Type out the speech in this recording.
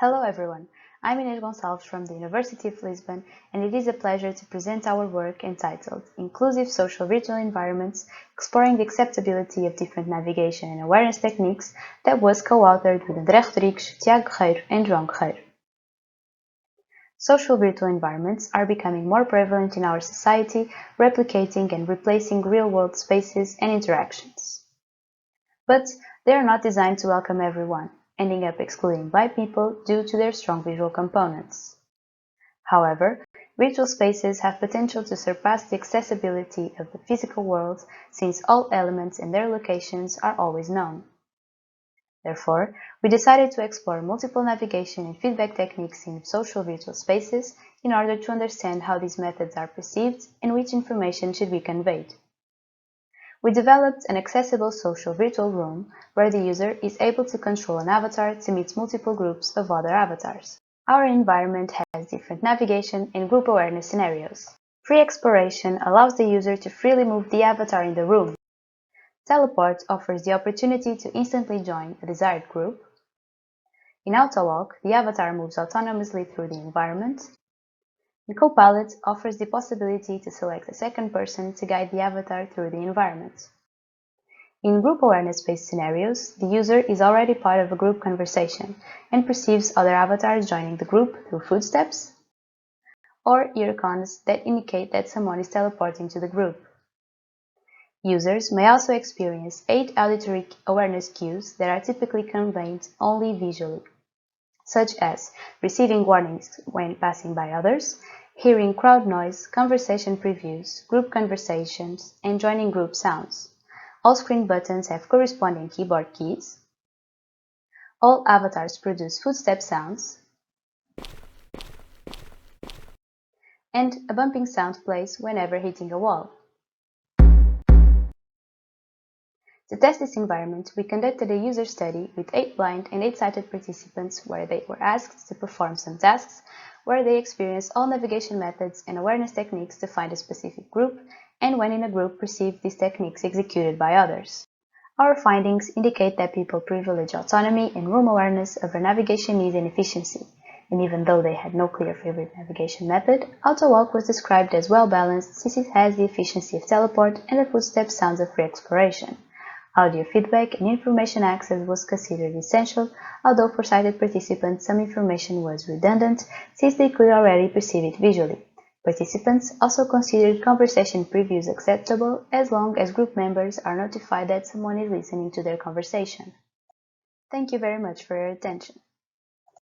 Hello everyone, I'm Inês Gonçalves from the University of Lisbon, and it is a pleasure to present our work entitled Inclusive Social Virtual Environments, Exploring the Acceptability of Different Navigation and Awareness Techniques that was co-authored with André Rodrigues, Tiago, Guerreiro and João. Social virtual environments are becoming more prevalent in our society, replicating and replacing real-world spaces and interactions. But they are not designed to welcome everyone, ending up excluding blind people due to their strong visual components. However, virtual spaces have potential to surpass the accessibility of the physical world since all elements and their locations are always known. Therefore, we decided to explore multiple navigation and feedback techniques in social virtual spaces in order to understand how these methods are perceived and which information should be conveyed. We developed an accessible social virtual room where the user is able to control an avatar to meet multiple groups of other avatars. Our environment has different navigation and group awareness scenarios. Free exploration allows the user to freely move the avatar in the room. Teleport offers the opportunity to instantly join a desired group. In Auto-Walk, the avatar moves autonomously through the environment. The Copilot offers the possibility to select a second person to guide the avatar through the environment. In group awareness-based scenarios, the user is already part of a group conversation and perceives other avatars joining the group through footsteps or earcones that indicate that someone is teleporting to the group. Users may also experience 8 auditory awareness cues that are typically conveyed only visually, such as receiving warnings when passing by others, hearing crowd noise, conversation previews, group conversations, and joining group sounds. All screen buttons have corresponding keyboard keys. All avatars produce footstep sounds, and a bumping sound plays whenever hitting a wall. To test this environment, we conducted a user study with 8 blind and 8 sighted participants where they were asked to perform some tasks where they experienced all navigation methods and awareness techniques to find a specific group and when in a group perceived these techniques executed by others. Our findings indicate that people privilege autonomy and room awareness over navigation ease and efficiency, and even though they had no clear favorite navigation method, Auto-Walk was described as well-balanced since it has the efficiency of teleport and the footstep sounds of free exploration. Audio feedback and information access was considered essential, although for sighted participants some information was redundant since they could already perceive it visually. Participants also considered conversation previews acceptable as long as group members are notified that someone is listening to their conversation. Thank you very much for your attention.